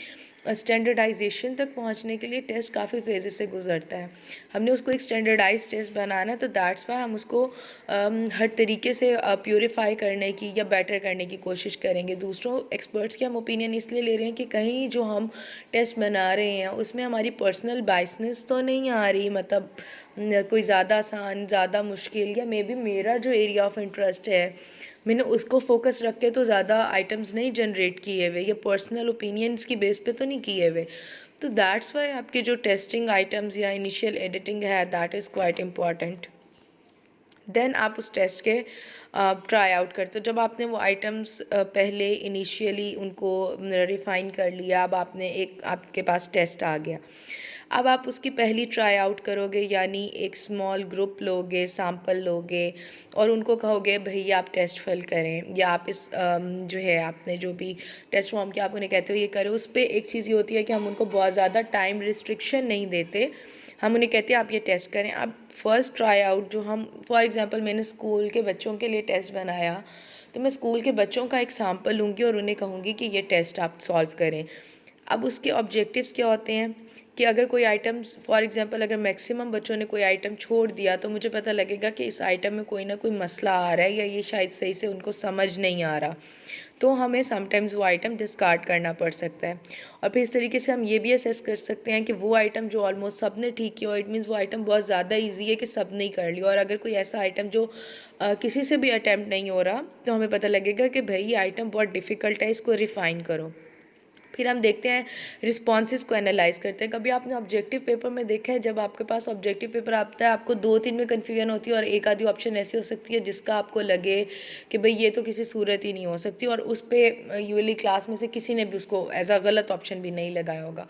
स्टैंडर्डाइजेशन तक पहुंचने के लिए टेस्ट काफ़ी फेजेस से गुजरता है। हमने उसको एक स्टैंडर्डाइज टेस्ट बनाना है तो दैट्स वाई हम उसको हर तरीके से प्योरीफाई करने की या बेटर करने की कोशिश करेंगे। दूसरों एक्सपर्ट्स के हम ओपिनियन इसलिए ले रहे हैं कि कहीं जो हम टेस्ट बना रहे हैं उसमें हमारी पर्सनल बाइसनेस तो नहीं आ रही, मतलब कोई ज़्यादा आसान ज़्यादा मुश्किल, या मे बी मेरा जो एरिया ऑफ इंटरेस्ट है मैंने उसको फोकस रख के तो ज़्यादा आइटम्स नहीं जनरेट किए हुए या पर्सनल ओपिनियंस की बेस पे तो नहीं किए हुए। तो दैट्स वाई आपके जो टेस्टिंग आइटम्स या इनिशियल एडिटिंग है that is quite important. Then आप उस टेस्ट के ट्राई आउट करते हो। जब आपने वो आइटम्स पहले इनिशियली उनको रिफ़ाइन कर लिया, अब आपने एक आपके पास टेस्ट आ गया, अब आप उसकी पहली ट्राई आउट करोगे, यानी एक स्मॉल ग्रुप लोगे, सैम्पल लोगे और उनको कहोगे भैया आप टेस्ट फिल करें, या आप इस जो है आपने जो भी टेस्ट फॉर्म के आप उन्हें कहते हो ये करें। उस पर एक चीज़ ये होती है कि हम उनको बहुत ज़्यादा टाइम रिस्ट्रिक्शन नहीं देते, हम उन्हें कहते हैं आप ये टेस्ट करें। अब फर्स्ट ट्राई आउट जो हम फॉर एग्जांपल मैंने स्कूल के बच्चों के लिए टेस्ट बनाया, तो मैं स्कूल के बच्चों का एक सैम्पल लूँगी और उन्हें कहूँगी कि ये टेस्ट आप सॉल्व करें। अब उसके ऑब्जेक्टिव्स क्या होते हैं कि अगर कोई आइटम फॉर एग्जांपल अगर मैक्सिमम बच्चों ने कोई आइटम छोड़ दिया तो मुझे पता लगेगा कि इस आइटम में कोई ना कोई मसला आ रहा है या ये शायद सही से उनको समझ नहीं आ रहा, तो हमें समटाइम्स वो आइटम डिस्कार्ड करना पड़ सकता है। और फिर इस तरीके से हम ये भी असेस कर सकते हैं कि वो आइटम जो ऑलमोस्ट सब ने ठीक किया, इट मीन्स वो आइटम बहुत ज़्यादा ईजी है कि सब ने कर लिया। और अगर कोई ऐसा आइटम जो किसी से भी अटैम्प्ट नहीं हो रहा तो हमें पता लगेगा कि भाई ये आइटम बहुत डिफ़िकल्ट है, इसको रिफ़ाइन करो। फिर हम देखते हैं रिस्पॉन्सेज को एनालाइज करते हैं। कभी आपने ऑब्जेक्टिव पेपर में देखा है जब आपके पास ऑब्जेक्टिव पेपर आता है आपको 2-3 में कन्फ्यूजन होती है और एक आधी ऑप्शन ऐसी हो सकती है जिसका आपको लगे कि भाई ये तो किसी सूरत ही नहीं हो सकती, और उस पर यूजुअली क्लास में से किसी ने भी उसको एज अ गलत ऑप्शन भी नहीं लगाया होगा।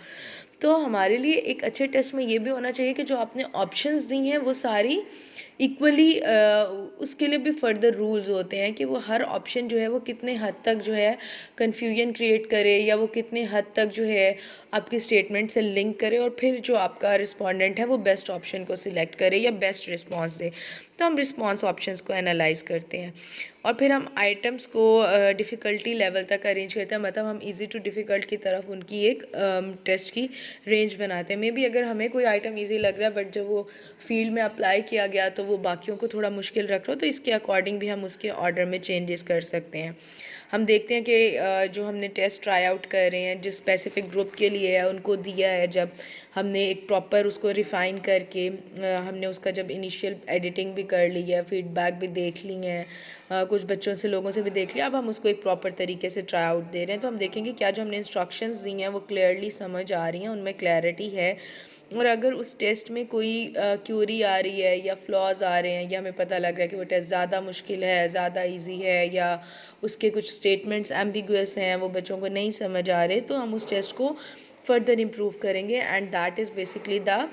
तो हमारे लिए एक अच्छे टेस्ट में ये भी होना चाहिए कि जो आपने ऑप्शंस दी हैं वो सारी इक्वली उसके लिए भी फर्दर रूल्स होते हैं कि वो हर ऑप्शन जो है वो कितने हद तक जो है कन्फ्यूजन क्रिएट करे, या वो कितने हद तक जो है आपकी स्टेटमेंट से लिंक करे, और फिर जो आपका रिस्पोंडेंट है वो बेस्ट ऑप्शन को सिलेक्ट करे या बेस्ट रिस्पॉन्स दे। तो हम रिस्पॉन्स ऑप्शंस को एनालाइज करते हैं और फिर हम आइटम्स को डिफ़िकल्टी लेवल तक अरेंज करते हैं, मतलब हम इजी टू डिफ़िकल्ट की तरफ उनकी एक टेस्ट की रेंज बनाते हैं। मे बी अगर हमें कोई आइटम इजी लग रहा है बट जब वो फील्ड में अप्लाई किया गया तो वो बाकियों को थोड़ा मुश्किल रख रहा हो, तो इसके अकॉर्डिंग भी हम उसके ऑर्डर में चेंजेस कर सकते हैं। हम देखते हैं कि जो हमने टेस्ट ट्राई आउट कर रहे हैं जिस स्पेसिफिक ग्रुप के लिए है उनको दिया है, जब हमने एक प्रॉपर उसको रिफ़ाइन करके हमने उसका जब इनिशियल एडिटिंग भी कर ली है, फीडबैक भी देख ली है, कुछ बच्चों से लोगों से भी देख लिया, अब हम उसको एक प्रॉपर तरीके से ट्राई आउट दे रहे हैं। तो हम देखेंगे क्या जो हमने इंस्ट्रक्शंस दी हैं वो क्लियरली समझ आ रही हैं, उनमें क्लैरिटी है, और अगर उस टेस्ट में कोई क्यूरी आ रही है या फ्लॉज आ रहे हैं, या हमें पता लग रहा है कि वो टेस्ट ज़्यादा मुश्किल है, ज़्यादा इजी है, या उसके कुछ स्टेटमेंट्स एम्बिगुअस हैं, वो बच्चों को नहीं समझ आ रहे, तो हम उस टेस्ट को फर्दर इम्प्रूव करेंगे। And that is basically the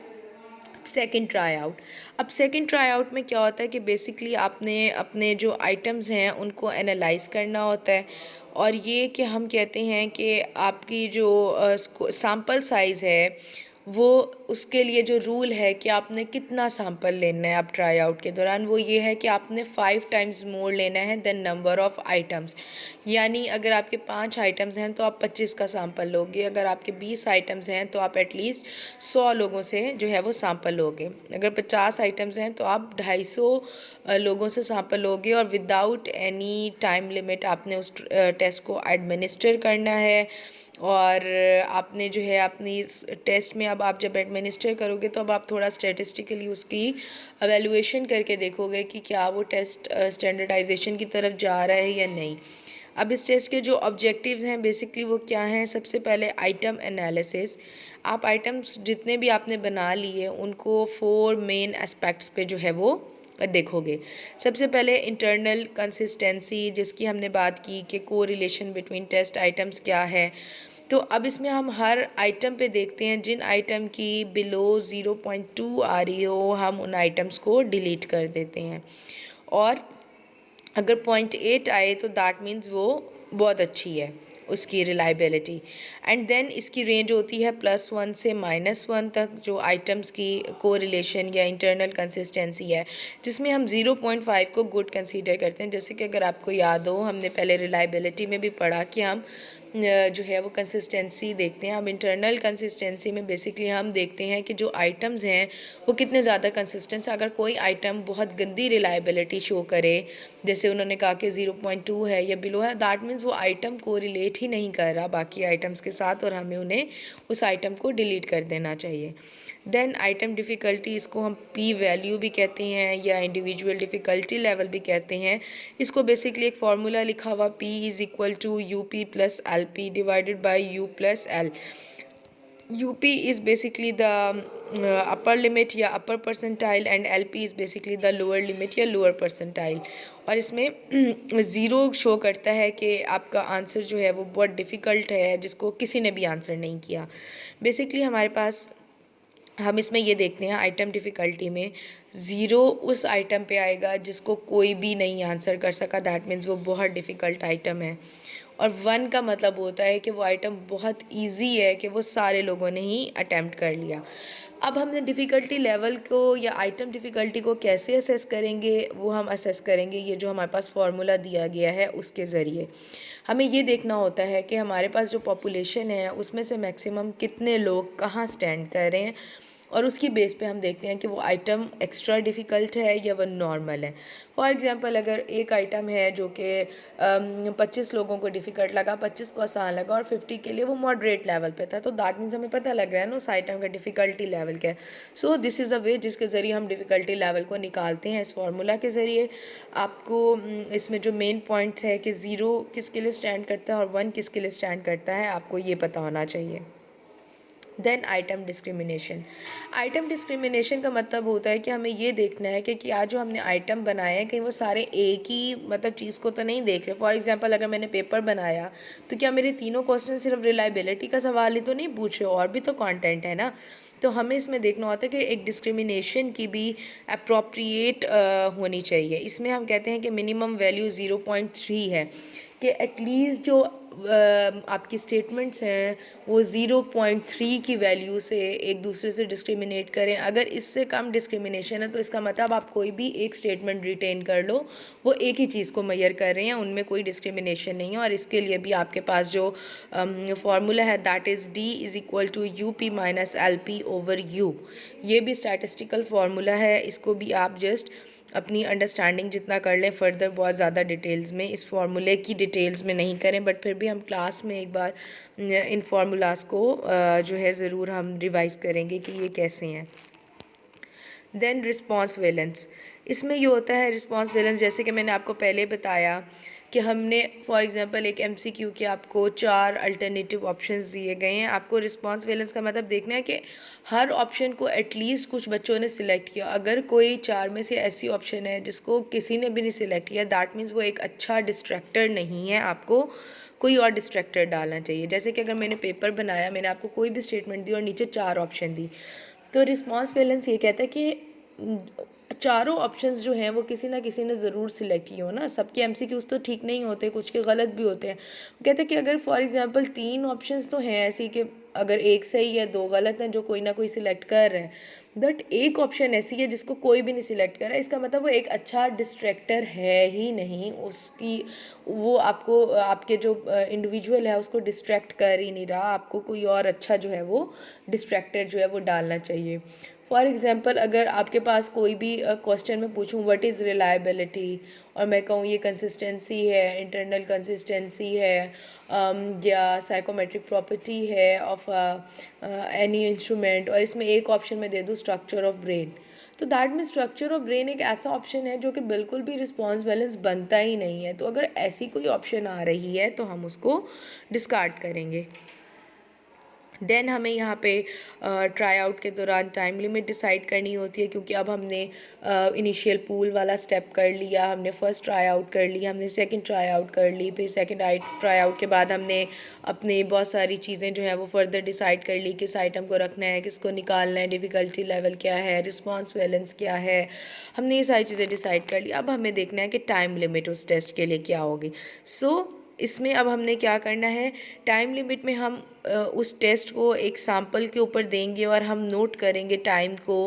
second try out. अब सेकेंड ट्राई आउट में क्या होता है कि बेसिकली आपने अपने जो आइटम्स हैं उनको एनालाइज करना होता है, और ये कि हम कहते हैं कि आपकी जो सैम्पल साइज़ है वो उसके लिए जो रूल है कि आपने कितना सैम्पल लेना है आप ट्राई आउट के दौरान, वो ये है कि आपने 5 टाइम्स मोर लेना है देन नंबर ऑफ़ आइटम्स। यानी अगर आपके 5 आइटम्स हैं तो आप 25 का सैम्पल लोगे, अगर आपके 20 आइटम्स हैं तो आप एटलीस्ट 100 लोगों से जो है वो सैम्पल लोगे, अगर 50 आइटम्स हैं तो आप 250 लोगों से सैम्पल लोगे, और विदाउट एनी टाइम लिमिट आपने उस टेस्ट को एडमिनिस्टर करना है। और आपने जो है अपनी टेस्ट में अब आप जब एडमिनिस्टर करोगे तो अब आप थोड़ा स्टैटिस्टिकली उसकी एवेलुएशन करके देखोगे कि क्या वो टेस्ट स्टैंडर्डाइजेशन की तरफ जा रहा है या नहीं। अब इस टेस्ट के जो ऑब्जेक्टिव्स हैं बेसिकली वो क्या हैं, सबसे पहले आइटम एनालिसिस। आप आइटम्स जितने भी आपने बना लिए उनको 4 मेन एस्पेक्ट्स पे जो है वो देखोगे। सबसे पहले इंटरनल कंसिस्टेंसी, जिसकी हमने बात की कि को रिलेशन बिटवीन टेस्ट आइटम्स क्या है। तो अब इसमें हम हर आइटम पे देखते हैं, जिन आइटम की बिलो 0.2 आ रही हो हम उन आइटम्स को डिलीट कर देते हैं, और अगर 0.8 आए तो दैट मीन्स वो बहुत अच्छी है उसकी रिलायबिलिटी। एंड देन इसकी रेंज होती है +1 से -1 तक जो आइटम्स की कोरिलेशन या इंटरनल कंसिस्टेंसी है, जिसमें हम 0.5 को गुड कंसीडर करते हैं। जैसे कि अगर आपको याद हो हमने पहले रिलायबिलिटी में भी पढ़ा कि हम जो है वो कंसिस्टेंसी देखते हैं। अब इंटरनल कंसिस्टेंसी में बेसिकली हम देखते हैं कि जो आइटम्स हैं वो कितने ज़्यादा कंसिस्टेंस। अगर कोई आइटम बहुत गंदी रिलायबिलिटी शो करे, जैसे उन्होंने कहा कि 0.2 है या बिलो है, दैट मीन्स वो आइटम को रिलेट ही नहीं कर रहा बाकी आइटम्स के साथ, और हमें उन्हें उस आइटम को डिलीट कर देना चाहिए। देन आइटम डिफ़िकल्टी, इसको हम पी वैल्यू भी कहते हैं या इंडिविजुअल डिफ़िकल्टी लेवल भी कहते हैं। इसको बेसिकली एक फार्मूला लिखा हुआ P is equal to UP + LP divided by U + L। UP is basically the upper limit या upper percentile, and LP is basically the lower limit या lower percentile। और इसमें ज़ीरो शो करता है कि आपका आंसर जो है वो बहुत डिफ़िकल्ट है, जिसको किसी ने भी आंसर नहीं किया। बेसिकली हमारे पास हम इसमें ये देखते हैं आइटम डिफ़िकल्टी में 0 उस आइटम पे आएगा जिसको कोई भी नहीं आंसर कर सका, दैट मीन्स वो बहुत डिफ़िकल्ट आइटम है। और 1 का मतलब होता है कि वो आइटम बहुत इजी है कि वो सारे लोगों ने ही अटेम्प्ट कर लिया। अब हमने डिफ़िकल्टी लेवल को या आइटम डिफ़िकल्टी को कैसे असेस करेंगे, वो हम असेस करेंगे ये जो हमारे पास फार्मूला दिया गया है उसके ज़रिए। हमें ये देखना होता है कि हमारे पास जो पॉपुलेशन है उसमें से मैक्सिमम कितने लोग कहाँ स्टैंड कर रहे हैं, और उसकी बेस पे हम देखते हैं कि वो आइटम एक्स्ट्रा डिफ़िकल्ट है या वो नॉर्मल है। फॉर एग्ज़ाम्पल अगर एक आइटम है जो कि 25 लोगों को डिफ़िकल्ट लगा, 25 को आसान लगा और 50 के लिए वो मॉडरेट लेवल पे था, तो दैट मीन्स हमें पता लग रहा है ना उस आइटम का डिफ़िकल्टी लेवल क्या है। सो दिस इज़ अ वे जिसके ज़रिए हम डिफ़िकल्टी लेवल को निकालते हैं इस फार्मूला के ज़रिए। आपको इसमें जो मेन पॉइंट्स है कि 0 किसके लिए स्टैंड करता है और 1 किसके लिए स्टैंड करता है, आपको ये पता होना चाहिए। Then item discrimination. Item discrimination का मतलब होता है कि हमें ये देखना है कि क्या जो हमने आइटम बनाए हैं कहीं वो सारे एक ही मतलब चीज़ को तो नहीं देख रहे। फॉर एग्जांपल अगर मैंने पेपर बनाया तो क्या मेरे तीनों क्वेश्चन सिर्फ रिलायबिलिटी का सवाल ही तो नहीं पूछ रहे, और भी तो कंटेंट है ना। तो हमें इसमें देखना होता है कि एक डिस्क्रिमिनेशन की भी अप्रोप्रिएट होनी चाहिए। इसमें हम कहते हैं कि मिनिमम वैल्यू 0.3 है, कि एटलीस्ट जो आपकी स्टेटमेंट्स हैं वो 0.3 की वैल्यू से एक दूसरे से डिस्क्रिमिनेट करें। अगर इससे कम डिस्क्रिमिनेशन है तो इसका मतलब आप कोई भी एक स्टेटमेंट रिटेन कर लो, वो एक ही चीज़ को मेजर कर रहे हैं, उनमें कोई डिस्क्रिमिनेशन नहीं है। और इसके लिए भी आपके पास जो फार्मूला है that is D=UP - LP over U। ये भी स्टैटिस्टिकल फार्मूला है, इसको भी आप जस्ट अपनी अंडरस्टैंडिंग जितना कर लें, फर्दर बहुत ज़्यादा डिटेल्स में इस फार्मूले की डिटेल्स में नहीं करें, बट फिर भी हम क्लास में एक बार इन फार्मूलाज को जो है ज़रूर हम रिवाइज़ करेंगे कि ये कैसे हैं। Then response valence. इसमें ये होता है रिस्पॉन्स वैलेंस, जैसे कि मैंने आपको पहले बताया कि हमने फॉर एग्जांपल एक MCQ के आपको 4 अल्टरनेटिव ऑप्शंस दिए गए हैं। आपको रिस्पॉन्स वैलेंस का मतलब देखना है कि हर ऑप्शन को एटलीस्ट कुछ बच्चों ने सिलेक्ट किया। अगर कोई 4 में से ऐसी ऑप्शन है जिसको किसी ने भी नहीं सिलेक्ट किया, दैट मीन्स वो एक अच्छा डिस्ट्रैक्टर नहीं है, आपको कोई और डिस्ट्रैक्टर डालना चाहिए। जैसे कि अगर मैंने पेपर बनाया, मैंने आपको कोई भी स्टेटमेंट दी और नीचे 4 ऑप्शन दी, तो रिस्पॉन्स वैलेंस ये कहता है कि चारों ऑप्शंस जो हैं वो किसी ना किसी ने ज़रूर सिलेक्ट किए हो ना। सबके MCQs तो ठीक नहीं होते, कुछ के गलत भी होते हैं। कहते हैं कि अगर फॉर एग्जांपल 3 ऑप्शंस तो हैं ऐसी कि अगर एक सही है 2 गलत हैं जो कोई ना कोई सिलेक्ट कर रहे हैं, बट एक ऑप्शन ऐसी है जिसको कोई भी नहीं सिलेक्ट कर रहा है, इसका मतलब वो एक अच्छा डिस्ट्रैक्टर है ही नहीं। उसकी वो आपको आपके जो इंडिविजुअल है उसको डिस्ट्रैक्ट कर ही नहीं रहा, आपको कोई और अच्छा जो है वो डिस्ट्रैक्टर जो है वो डालना चाहिए। फॉर एग्जांपल अगर आपके पास कोई भी क्वेश्चन में पूछूं व्हाट इज़ रिलायबिलिटी, और मैं कहूँ ये कंसिस्टेंसी है, इंटरनल कंसिस्टेंसी है, या साइकोमेट्रिक प्रॉपर्टी है ऑफ एनी इंस्ट्रूमेंट, और इसमें एक ऑप्शन में दे दूँ स्ट्रक्चर ऑफ ब्रेन, तो that mean structure of brain एक ऐसा ऑप्शन है जो कि बिल्कुल भी रिस्पॉन्स वैलेंस बनता ही नहीं है। तो अगर ऐसी कोई ऑप्शन आ रही है तो हम उसको डिस्कार्ड करेंगे। देन हमें यहाँ पे ट्राई आउट के दौरान टाइम लिमिट डिसाइड करनी होती है, क्योंकि अब हमने इनिशियल पूल वाला स्टेप कर लिया, हमने फर्स्ट ट्राई आउट कर लिया, हमने सेकंड ट्राई आउट कर ली, फिर सेकंड ट्राई आउट के बाद हमने अपने बहुत सारी चीज़ें जो है वो फर्दर डिसाइड कर ली, किस आइटम को रखना है, किसको निकालना है, डिफ़िकल्टी लेवल क्या है, रिस्पॉन्स वैलेंस क्या है, हमने ये सारी चीज़ें डिसाइड कर ली। अब हमें देखना है कि टाइम लिमिट उस टेस्ट के लिए क्या होगी। इसमें अब हमने क्या करना है, टाइम लिमिट में हम उस टेस्ट को एक सैम्पल के ऊपर देंगे और हम नोट करेंगे टाइम को।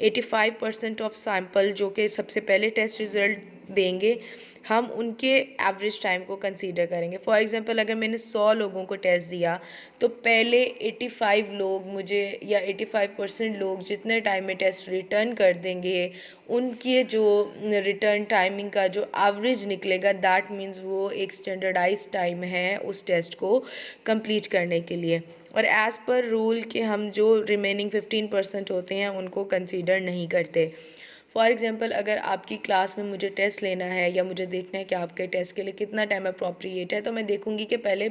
85% ऑफ सैम्पल जो कि सबसे पहले टेस्ट रिज़ल्ट देंगे, हम उनके एवरेज टाइम को कंसीडर करेंगे। फॉर एग्जांपल अगर मैंने 100 लोगों को टेस्ट दिया तो पहले 85 लोग मुझे, या 85% लोग जितने टाइम में टेस्ट रिटर्न कर देंगे, उनके जो रिटर्न टाइमिंग का जो एवरेज निकलेगा, दैट मीन्स वो एक स्टैंडर्डाइज टाइम है उस टेस्ट को कंप्लीट करने के लिए। और एज़ पर रूल के हम जो रिमेनिंग 15% होते हैं उनको कंसीडर नहीं करते। फॉर एग्जांपल अगर आपकी क्लास में मुझे टेस्ट लेना है या मुझे देखना है कि आपके टेस्ट के लिए कितना टाइम अप्रोप्रिएट है, तो मैं देखूंगी कि पहले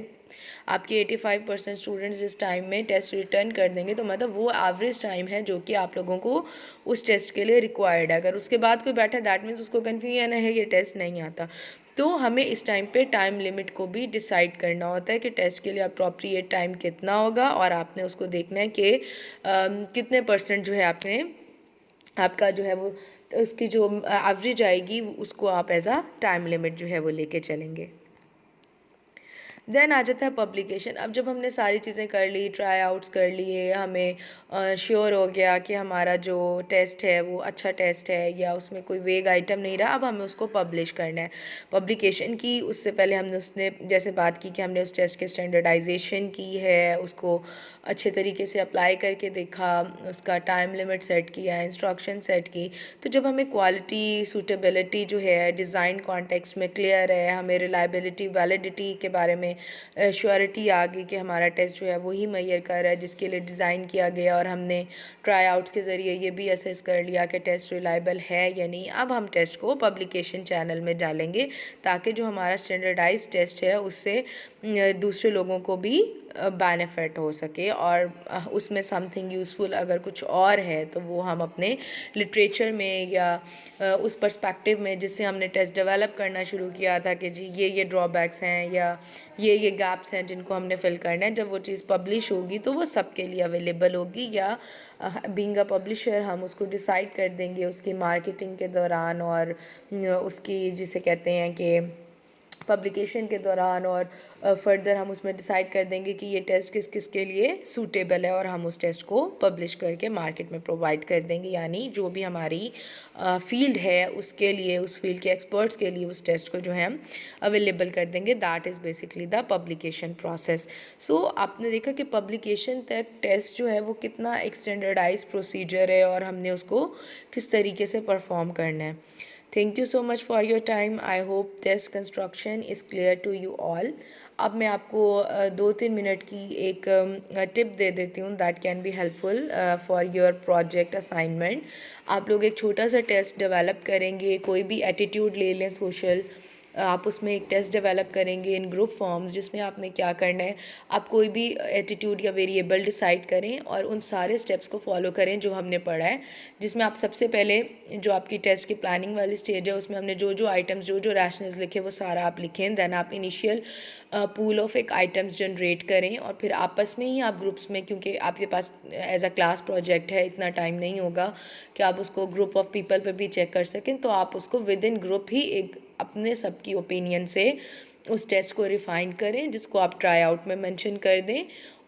आपके 85% स्टूडेंट्स जिस टाइम में टेस्ट रिटर्न कर देंगे, तो मतलब वो एवरेज टाइम है जो कि आप लोगों को उस टेस्ट के लिए रिक्वायर्ड है। अगर उसके बाद कोई बैठा दैट मीन्स उसको कन्फ्यूजन है ये टेस्ट नहीं आता। तो हमें इस टाइम पे टाइम लिमिट को भी डिसाइड करना होता है कि टेस्ट के लिए अप्रोप्रिएट टाइम कितना होगा, और आपने उसको देखना है कि कितने % जो है आपने आपका जो है वो उसकी जो एवरेज आएगी उसको आप एज अ टाइम लिमिट जो है वो लेके चलेंगे। देन आ जाता है पब्लिकेशन। अब जब हमने सारी चीज़ें कर ली, ट्राई आउट्स कर लिए, हमें श्योर हो गया कि हमारा जो टेस्ट है वो अच्छा टेस्ट है या उसमें कोई वेग आइटम नहीं रहा, अब हमें उसको पब्लिश करना है। पब्लिकेशन की उससे पहले हमने उसने जैसे बात की कि हमने उस टेस्ट के स्टैंडर्डाइजेशन की है, उसको अच्छे तरीके से अप्लाई करके देखा, उसका टाइम लिमिट सेट किया, इंस्ट्रक्शन सेट की। तो जब हमें क्वालिटी, सूटेबिलिटी जो है डिज़ाइन कॉन्टेक्स्ट में क्लियर है, हमें रिलायबिलिटी, वैलिडिटी के बारे में श्योरिटी आ गई कि हमारा टेस्ट जो है वही मेजर कर रहा है जिसके लिए डिज़ाइन किया गया, और हमने ट्राई आउट्स के ज़रिए ये भी असेस कर लिया कि टेस्ट रिलायबल है या नहीं, अब हम टेस्ट को पब्लिकेशन चैनल में डालेंगे ताकि जो हमारा स्टैंडर्डाइज टेस्ट है उससे दूसरे लोगों को भी बेनिफिट हो सके और उसमें समथिंग यूज़फुल अगर कुछ और है तो वो हम अपने लिटरेचर में या उस पर्सपेक्टिव में जिससे हमने टेस्ट डेवलप करना शुरू किया था कि जी ये ड्रॉबैक्स हैं या ये गैप्स हैं जिनको हमने फिल करना है, जब वो चीज़ पब्लिश होगी तो वो सबके लिए अवेलेबल होगी या बीइंग अ पब्लिशर हम उसको डिसाइड कर देंगे उसकी मार्केटिंग के दौरान और उसकी जिसे कहते हैं कि पब्लिकेशन के दौरान और फर्दर हम उसमें डिसाइड कर देंगे कि ये टेस्ट किस किस के लिए सूटेबल है और हम उस टेस्ट को पब्लिश करके मार्केट में प्रोवाइड कर देंगे। यानी जो भी हमारी फील्ड है उसके लिए, उस फील्ड के एक्सपर्ट्स के लिए उस टेस्ट को जो है हम अवेलेबल कर देंगे। That is basically the publication process. So आपने देखा कि पब्लिकेशन तक टेस्ट जो है वो कितना एक स्टैंडर्डाइज प्रोसीजर है और हमने उसको किस तरीके से परफॉर्म करना है। Thank you so much for your time. I hope test construction is clear to you all. अब मैं आपको 2-3 मिनट की एक टिप दे देती हूँ that can be helpful for your project assignment. आप लोग एक छोटा सा टेस्ट डेवलप करेंगे, कोई भी एटीट्यूड ले लें सोशल, आप उसमें एक टेस्ट डेवलप करेंगे इन ग्रुप फॉर्म्स जिसमें आपने क्या करना है, आप कोई भी एटीट्यूड या वेरिएबल डिसाइड करें और उन सारे स्टेप्स को फॉलो करें जो हमने पढ़ा है, जिसमें आप सबसे पहले जो आपकी टेस्ट की प्लानिंग वाली स्टेज है उसमें हमने जो आइटम्स जो रैशनल्स लिखे वो सारा आप लिखें। देन आप इनिशियल पूल ऑफ एक आइटम्स जनरेट करें और फिर आपस में ही आप ग्रुप्स में, क्योंकि आपके पास एज अ क्लास प्रोजेक्ट है इतना टाइम नहीं होगा कि आप उसको ग्रुप ऑफ पीपल पे भी चेक कर सकें, तो आप उसको विद इन ग्रुप ही एक अपने सबकी ओपिनियन से उस टेस्ट को रिफ़ाइन करें जिसको आप ट्राई आउट में मेंशन कर दें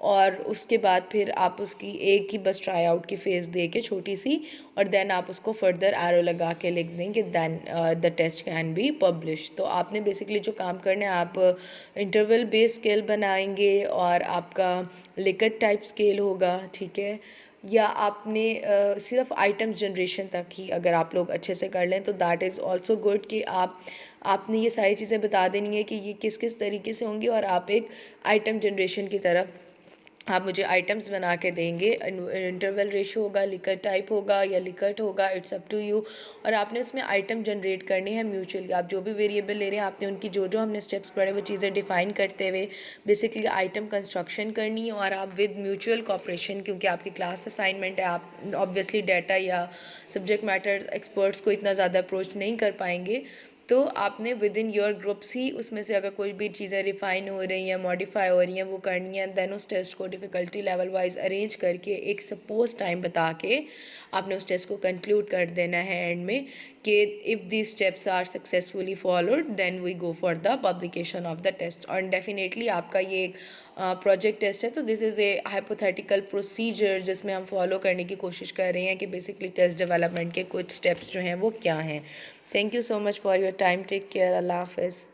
और उसके बाद फिर आप उसकी एक ही बस ट्राई आउट की फ़ेज़ दे के छोटी सी और देन आप उसको फर्दर एरो लगा के लिख दें कि then the test can be publish. तो आपने बेसिकली जो काम करना है, आप इंटरवल बेस्ड स्केल बनाएंगे और आपका लिकट टाइप स्केल होगा, ठीक है, या आपने सिर्फ आइटम्स जनरेशन तक ही अगर आप लोग अच्छे से कर लें तो दैट इज़ ऑल्सो गुड कि आपने ये सारी चीज़ें बता देनी है कि ये किस किस तरीके से होंगी और आप एक आइटम जनरेशन की तरफ आप मुझे आइटम्स बना के देंगे। इंटरवल रेशो होगा, लिकट टाइप होगा या लिकट होगा, इट्स अप टू यू। और आपने उसमें आइटम जनरेट करने हैं म्यूचुअली, आप जो भी वेरिएबल ले रहे हैं आपने उनकी जो हमने स्टेप्स पढ़े वो चीज़ें डिफाइन करते हुए बेसिकली आइटम कंस्ट्रक्शन करनी है और आप विद म्यूचुअल कॉपरेशन, क्योंकि आपकी क्लास असाइनमेंट है, आप ऑब्वियसली डाटा या सब्जेक्ट मैटर एक्सपर्ट्स को इतना ज़्यादा अप्रोच नहीं कर पाएंगे, तो आपने विद इन योर ग्रुप्स ही उसमें से अगर कोई भी चीज़ें रिफ़ाइन हो रही हैं, मॉडिफाई हो रही हैं, वो करनी है। देन उस टेस्ट को डिफ़िकल्टी लेवल वाइज अरेंज करके एक सपोज टाइम बता के आपने उस टेस्ट को कंक्लूड कर देना है एंड में कि if these steps are successfully followed then we go for the publication of the test. और डेफिनेटली आपका ये एक प्रोजेक्ट टेस्ट है तो this is a hypothetical procedure जिसमें हम फॉलो करने की कोशिश कर रहे हैं कि बेसिकली टेस्ट डेवलपमेंट के कुछ स्टेप्स जो हैं वो क्या हैं। Thank you so much for your time. Take care. Allah Hafiz.